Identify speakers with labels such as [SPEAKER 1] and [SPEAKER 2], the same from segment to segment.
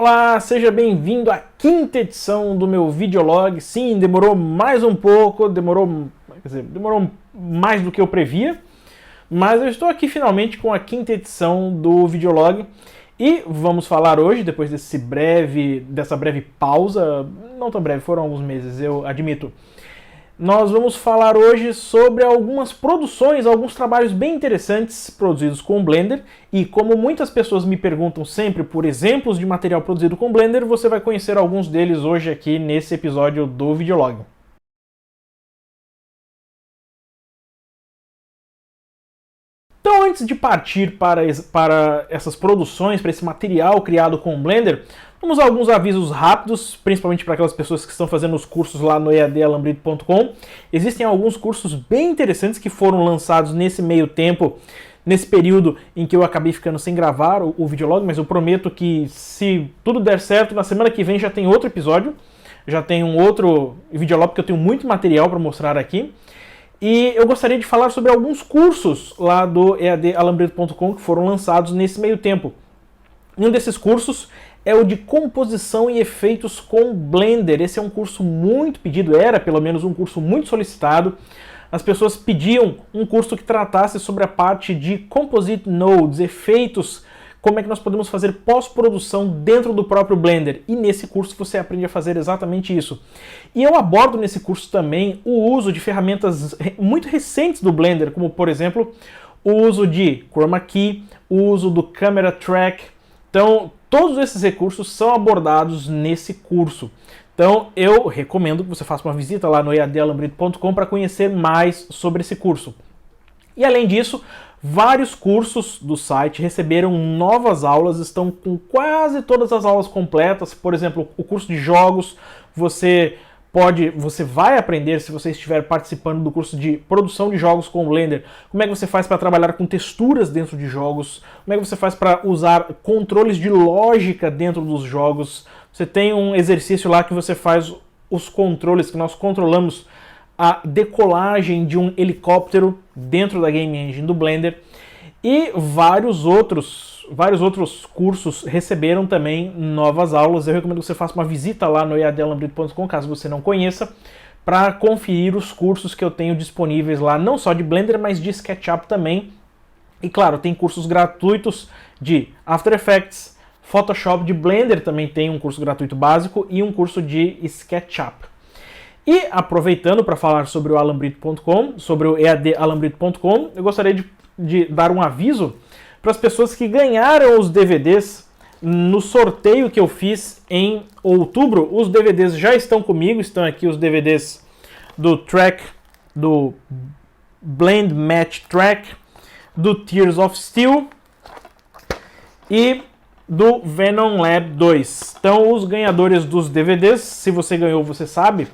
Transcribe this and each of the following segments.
[SPEAKER 1] Olá, seja bem-vindo à quinta edição do meu videolog. Sim, demorou mais um pouco, demorou mais do que eu previa, mas eu estou aqui finalmente com a quinta edição do videolog e vamos falar hoje, depois dessa breve pausa, não tão breve, foram alguns meses, eu admito. Nós vamos falar hoje sobre algumas produções, alguns trabalhos bem interessantes produzidos com o Blender, e como muitas pessoas me perguntam sempre por exemplos de material produzido com Blender, você vai conhecer alguns deles hoje aqui nesse episódio do videolog. Então, antes de partir para essas produções, para esse material criado com o Blender, vamos a alguns avisos rápidos, principalmente para aquelas pessoas que estão fazendo os cursos lá no eadalambrito.com. Existem alguns cursos bem interessantes que foram lançados nesse meio tempo, nesse período em que eu acabei ficando sem gravar o videolog, mas eu prometo que, se tudo der certo, na semana que vem já tem outro episódio, já tem um outro videolog, porque eu tenho muito material para mostrar aqui. E eu gostaria de falar sobre alguns cursos lá do eadalambrito.com que foram lançados nesse meio tempo. Um desses cursos é o de composição e efeitos com Blender. Esse é um curso muito pedido, era pelo menos um curso muito solicitado. As pessoas pediam um curso que tratasse sobre a parte de Composite Nodes, efeitos, como é que nós podemos fazer pós-produção dentro do próprio Blender. E nesse curso você aprende a fazer exatamente isso. E eu abordo nesse curso também o uso de ferramentas muito recentes do Blender, como por exemplo, o uso de Chroma Key, o uso do Camera Track. Então, todos esses recursos são abordados nesse curso. Então, eu recomendo que você faça uma visita lá no eadalambrito.com para conhecer mais sobre esse curso. E além disso, vários cursos do site receberam novas aulas, estão com quase todas as aulas completas. Por exemplo, o curso de jogos, você vai aprender, se você estiver participando do curso de produção de jogos com o Blender, como é que você faz para trabalhar com texturas dentro de jogos, como é que você faz para usar controles de lógica dentro dos jogos. Você tem um exercício lá que você faz os controles, que nós controlamos a decolagem de um helicóptero dentro da Game Engine do Blender. E vários outros cursos receberam também novas aulas. Eu recomendo que você faça uma visita lá no eadalambrito.com, caso você não conheça, para conferir os cursos que eu tenho disponíveis lá, não só de Blender, mas de SketchUp também. E claro, tem cursos gratuitos de After Effects, Photoshop, de Blender também tem um curso gratuito básico e um curso de SketchUp. E aproveitando para falar sobre o alambrito.com, sobre o eadalambrito.com, eu gostaria de dar um aviso para as pessoas que ganharam os DVDs no sorteio que eu fiz em outubro. Os DVDs já estão comigo, estão aqui os DVDs do Blend Match Track, do Tears of Steel e do Venom Lab 2. Então, os ganhadores dos DVDs, se você ganhou, você sabe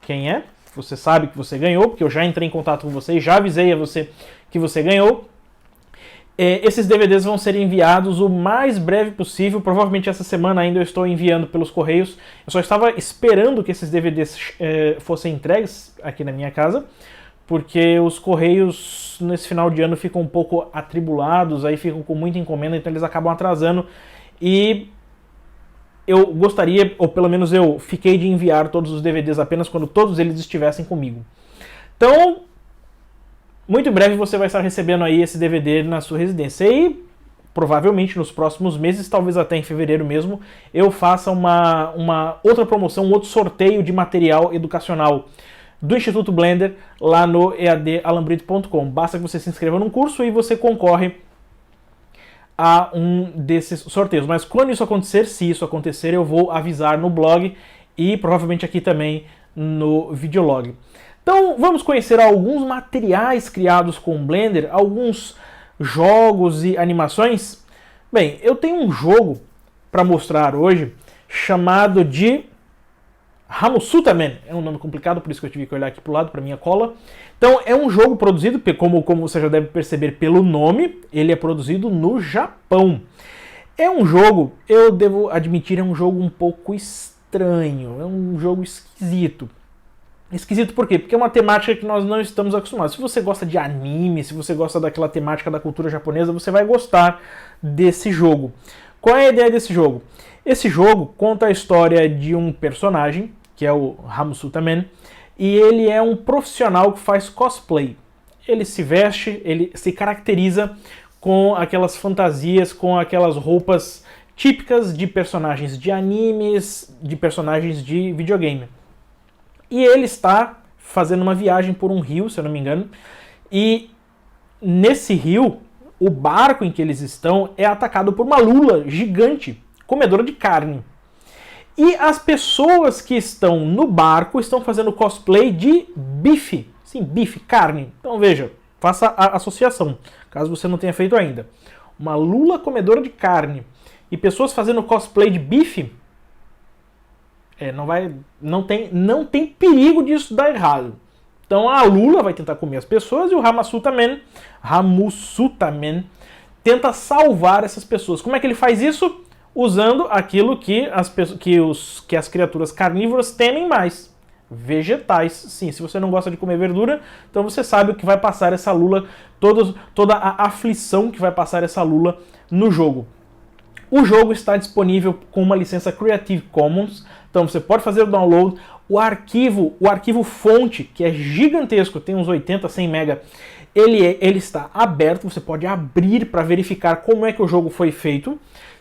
[SPEAKER 1] quem é, você sabe que você ganhou, porque eu já entrei em contato com você e já avisei a você que você ganhou. Esses DVDs vão ser enviados o mais breve possível, provavelmente essa semana ainda eu estou enviando pelos correios. Eu só estava esperando que esses DVDs fossem entregues aqui na minha casa, porque os correios nesse final de ano ficam um pouco atribulados, aí ficam com muita encomenda, então eles acabam atrasando. E eu gostaria, ou pelo menos eu fiquei de enviar todos os DVDs apenas quando todos eles estivessem comigo. Então, muito em breve você vai estar recebendo aí esse DVD na sua residência. E provavelmente nos próximos meses, talvez até em fevereiro mesmo, eu faça uma outra promoção, um outro sorteio de material educacional do Instituto Blender lá no eadalambrito.com. Basta que você se inscreva num curso e você concorre a um desses sorteios. Mas quando isso acontecer, se isso acontecer, eu vou avisar no blog e provavelmente aqui também no videolog. Então vamos conhecer alguns materiais criados com o Blender, alguns jogos e animações. Bem, eu tenho um jogo para mostrar hoje chamado de Hamsuttaman. É um nome complicado, por isso que eu tive que olhar aqui para o lado para minha cola. Então é um jogo produzido, como você já deve perceber pelo nome, ele é produzido no Japão. É um jogo, eu devo admitir, é um jogo um pouco estranho, é um jogo esquisito. Esquisito por quê? Porque é uma temática que nós não estamos acostumados. Se você gosta de anime, se você gosta daquela temática da cultura japonesa, você vai gostar desse jogo. Qual é a ideia desse jogo? Esse jogo conta a história de um personagem, que é o Hamsuta-Man, e ele é um profissional que faz cosplay. Ele se veste, ele se caracteriza com aquelas fantasias, com aquelas roupas típicas de personagens de animes, de personagens de videogame. E ele está fazendo uma viagem por um rio, se eu não me engano, e nesse rio, o barco em que eles estão é atacado por uma lula gigante, comedora de carne. E as pessoas que estão no barco estão fazendo cosplay de bife. Sim, bife, carne. Então veja, faça a associação, caso você não tenha feito ainda. Uma lula comedora de carne e pessoas fazendo cosplay de bife, não tem perigo disso dar errado. Então a lula vai tentar comer as pessoas e o Hamsuta-Man tenta salvar essas pessoas. Como é que ele faz isso? Usando aquilo que as criaturas carnívoras temem mais. Vegetais. Sim, se você não gosta de comer verdura, então você sabe o que vai passar essa lula, toda a aflição que vai passar essa lula no jogo. O jogo está disponível com uma licença Creative Commons, então você pode fazer o download. O arquivo fonte, que é gigantesco, tem uns 80, 100 MB, ele está aberto, você pode abrir para verificar como é que o jogo foi feito.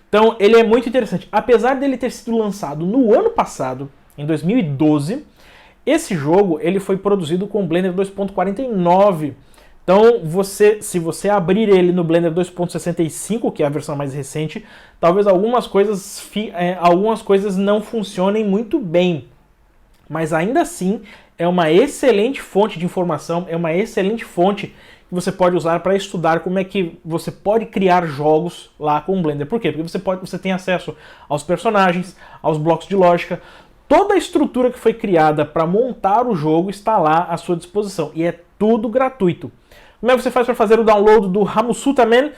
[SPEAKER 1] Então ele é muito interessante. Apesar dele ter sido lançado no ano passado, em 2012, esse jogo ele foi produzido com o Blender 2.49. Então se você abrir ele no Blender 2.65, que é a versão mais recente, talvez algumas coisas não funcionem muito bem. Mas ainda assim é uma excelente fonte de informação, é uma excelente fonte que você pode usar para estudar como é que você pode criar jogos lá com o Blender. Por quê? Porque você tem acesso aos personagens, aos blocos de lógica, toda a estrutura que foi criada para montar o jogo está lá à sua disposição e é tudo gratuito. Como é que você faz para fazer o download do Hamsuta-Man?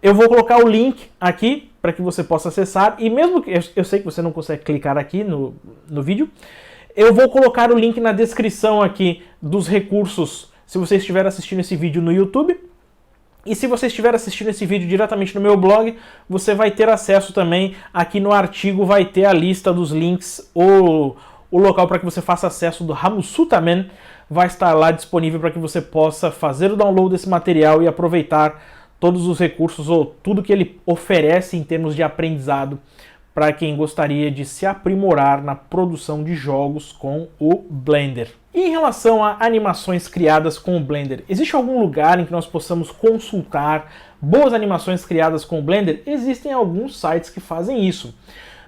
[SPEAKER 1] Eu vou colocar o link aqui para que você possa acessar, e mesmo que eu sei que você não consegue clicar aqui no vídeo, eu vou colocar o link na descrição aqui dos recursos se você estiver assistindo esse vídeo no YouTube. E se você estiver assistindo esse vídeo diretamente no meu blog, você vai ter acesso também, aqui no artigo vai ter a lista dos links, o local para que você faça acesso do Hamsuta-Man vai estar lá disponível para que você possa fazer o download desse material e aproveitar todos os recursos ou tudo que ele oferece em termos de aprendizado para quem gostaria de se aprimorar na produção de jogos com o Blender. E em relação a animações criadas com o Blender, existe algum lugar em que nós possamos consultar boas animações criadas com o Blender? Existem alguns sites que fazem isso.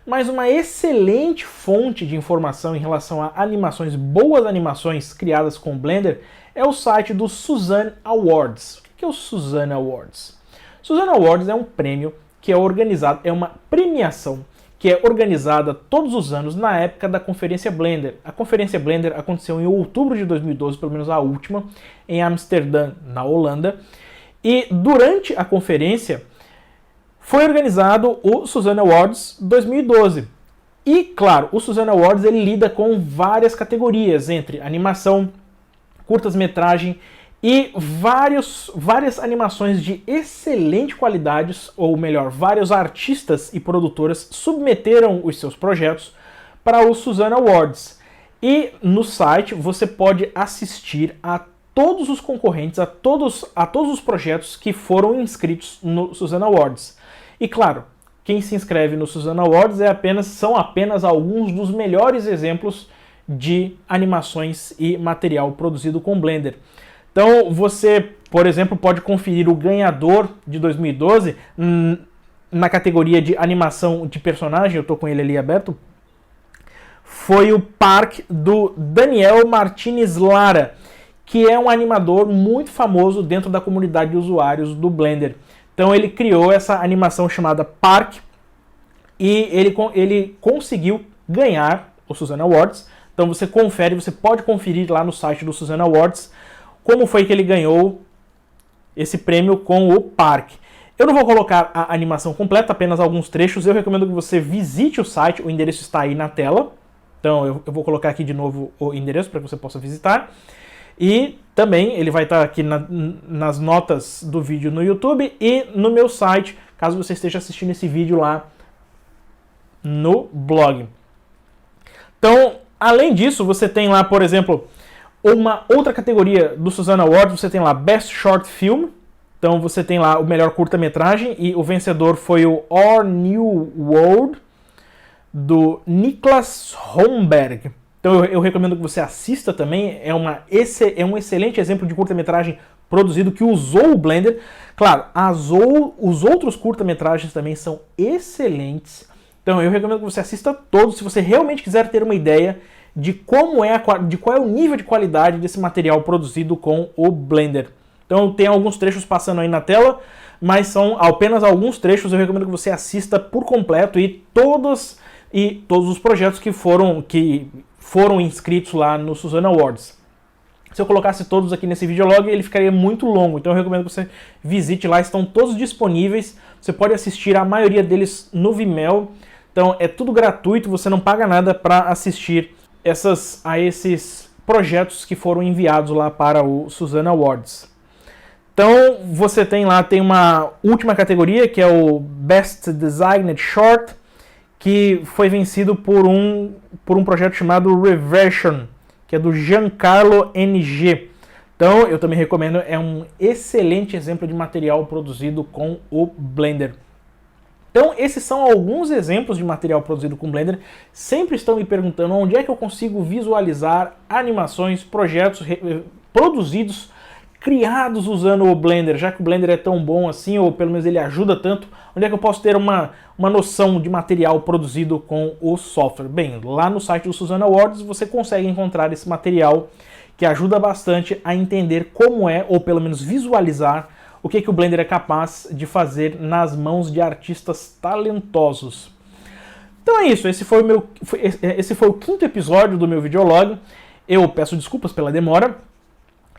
[SPEAKER 1] Mas uma excelente fonte de informação em relação a animações, boas animações criadas com o Blender, é o site do Suzanne Awards. O que é o Suzanne Awards? Suzanne Awards é um prêmio que é organizado, é uma premiação que é organizada todos os anos na época da Conferência Blender. A Conferência Blender aconteceu em outubro de 2012, pelo menos a última, em Amsterdã, na Holanda. E durante a conferência foi organizado o Suzanne Awards 2012. E, claro, o Suzanne Awards ele lida com várias categorias, entre animação, curtas-metragem e várias animações de excelente qualidade, ou melhor, vários artistas e produtoras submeteram os seus projetos para o Suzanne Awards. E no site você pode assistir a todos os concorrentes, a todos os projetos que foram inscritos no Suzanne Awards. E claro, quem se inscreve no Suzanne Awards são apenas alguns dos melhores exemplos de animações e material produzido com Blender. Então você, por exemplo, pode conferir o ganhador de 2012 na categoria de animação de personagem, eu estou com ele ali aberto, foi o Park do Daniel Martinez Lara, que é um animador muito famoso dentro da comunidade de usuários do Blender. Então ele criou essa animação chamada Park e ele conseguiu ganhar o Suzanne Awards. Então você pode conferir lá no site do Suzanne Awards como foi que ele ganhou esse prêmio com o Park. Eu não vou colocar a animação completa, apenas alguns trechos. Eu recomendo que você visite o site, o endereço está aí na tela. Então eu vou colocar aqui de novo o endereço para que você possa visitar. E também ele vai estar aqui nas notas do vídeo no YouTube e no meu site, caso você esteja assistindo esse vídeo lá no blog. Então, além disso, você tem lá, por exemplo, uma outra categoria do Suzano Awards, você tem lá Best Short Film. Então você tem lá o melhor curta-metragem e o vencedor foi o Our New World, do Niklas Holmberg. Então eu recomendo que você assista também, é um excelente exemplo de curta-metragem produzido que usou o Blender. Claro, os outros curta-metragens também são excelentes, então eu recomendo que você assista todos se você realmente quiser ter uma ideia de qual é o nível de qualidade desse material produzido com o Blender. Então tem alguns trechos passando aí na tela, mas são apenas alguns trechos. Eu recomendo que você assista por completo e todos os projetos que foram inscritos lá no Suzano Awards. Se eu colocasse todos aqui nesse videolog, ele ficaria muito longo, então eu recomendo que você visite lá, estão todos disponíveis, você pode assistir a maioria deles no Vimeo, então é tudo gratuito, você não paga nada para assistir a esses projetos que foram enviados lá para o Suzano Awards. Então você tem uma última categoria, que é o Best Designed Short, que foi vencido por um projeto chamado Reversion, que é do Giancarlo NG. Então eu também recomendo, é um excelente exemplo de material produzido com o Blender. Então esses são alguns exemplos de material produzido com Blender. Sempre estão me perguntando onde é que eu consigo visualizar animações, projetos produzidos, criados usando o Blender, já que o Blender é tão bom assim, ou pelo menos ele ajuda tanto, onde é que eu posso ter uma noção de material produzido com o software? Bem, lá no site do Suzano Awards você consegue encontrar esse material que ajuda bastante a entender como é, ou pelo menos visualizar, o que o Blender é capaz de fazer nas mãos de artistas talentosos. Então é isso, esse foi o quinto episódio do meu videolog. Eu peço desculpas pela demora.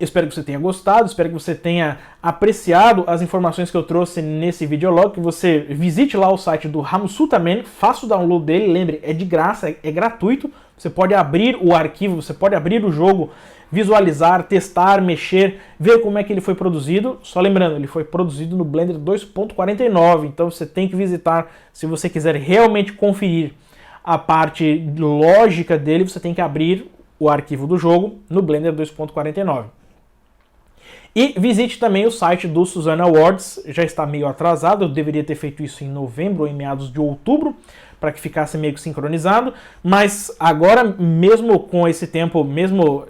[SPEAKER 1] Espero que você tenha gostado, espero que você tenha apreciado as informações que eu trouxe nesse videolog, que você visite lá o site do Hamsutaman, faça o download dele, lembre, é de graça, é gratuito, você pode abrir o arquivo, você pode abrir o jogo, visualizar, testar, mexer, ver como é que ele foi produzido. Só lembrando, ele foi produzido no Blender 2.49, então você tem que visitar, se você quiser realmente conferir a parte lógica dele, você tem que abrir o arquivo do jogo no Blender 2.49. E visite também o site do Suzano Awards, já está meio atrasado, eu deveria ter feito isso em novembro ou em meados de outubro, para que ficasse meio que sincronizado, mas agora, mesmo com esse tempo, mesmo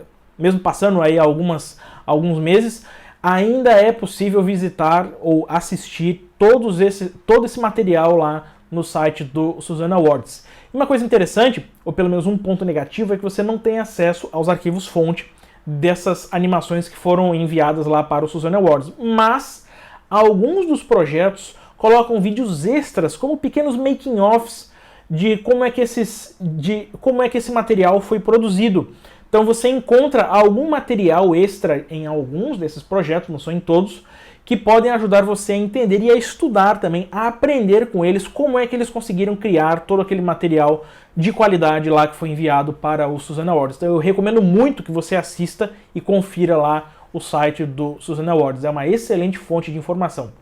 [SPEAKER 1] passando aí alguns meses, ainda é possível visitar ou assistir todo esse material lá no site do Suzano Awards. E uma coisa interessante, ou pelo menos um ponto negativo, é que você não tem acesso aos arquivos fonte dessas animações que foram enviadas lá para o Suzano Awards. Mas alguns dos projetos colocam vídeos extras, como pequenos making-offs de como é que esse material foi produzido. Então você encontra algum material extra em alguns desses projetos, não são em todos, que podem ajudar você a entender e a estudar também, a aprender com eles como é que eles conseguiram criar todo aquele material de qualidade lá que foi enviado para o Suzano Awards. Então eu recomendo muito que você assista e confira lá o site do Suzano Awards. É uma excelente fonte de informação.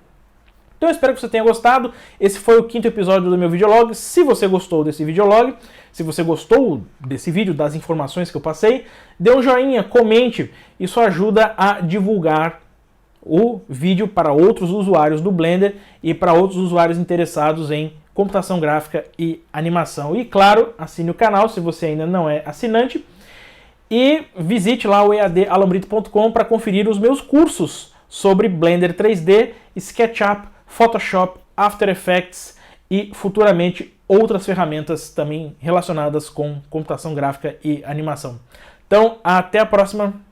[SPEAKER 1] Então eu espero que você tenha gostado. Esse foi o quinto episódio do meu videolog. Se você gostou desse videolog, se você gostou desse vídeo, das informações que eu passei, dê um joinha, comente. Isso ajuda a divulgar o vídeo para outros usuários do Blender e para outros usuários interessados em computação gráfica e animação. E claro, assine o canal se você ainda não é assinante e visite lá o eadalambrito.com para conferir os meus cursos sobre Blender 3D, SketchUp, Photoshop, After Effects e futuramente outras ferramentas também relacionadas com computação gráfica e animação. Então, até a próxima.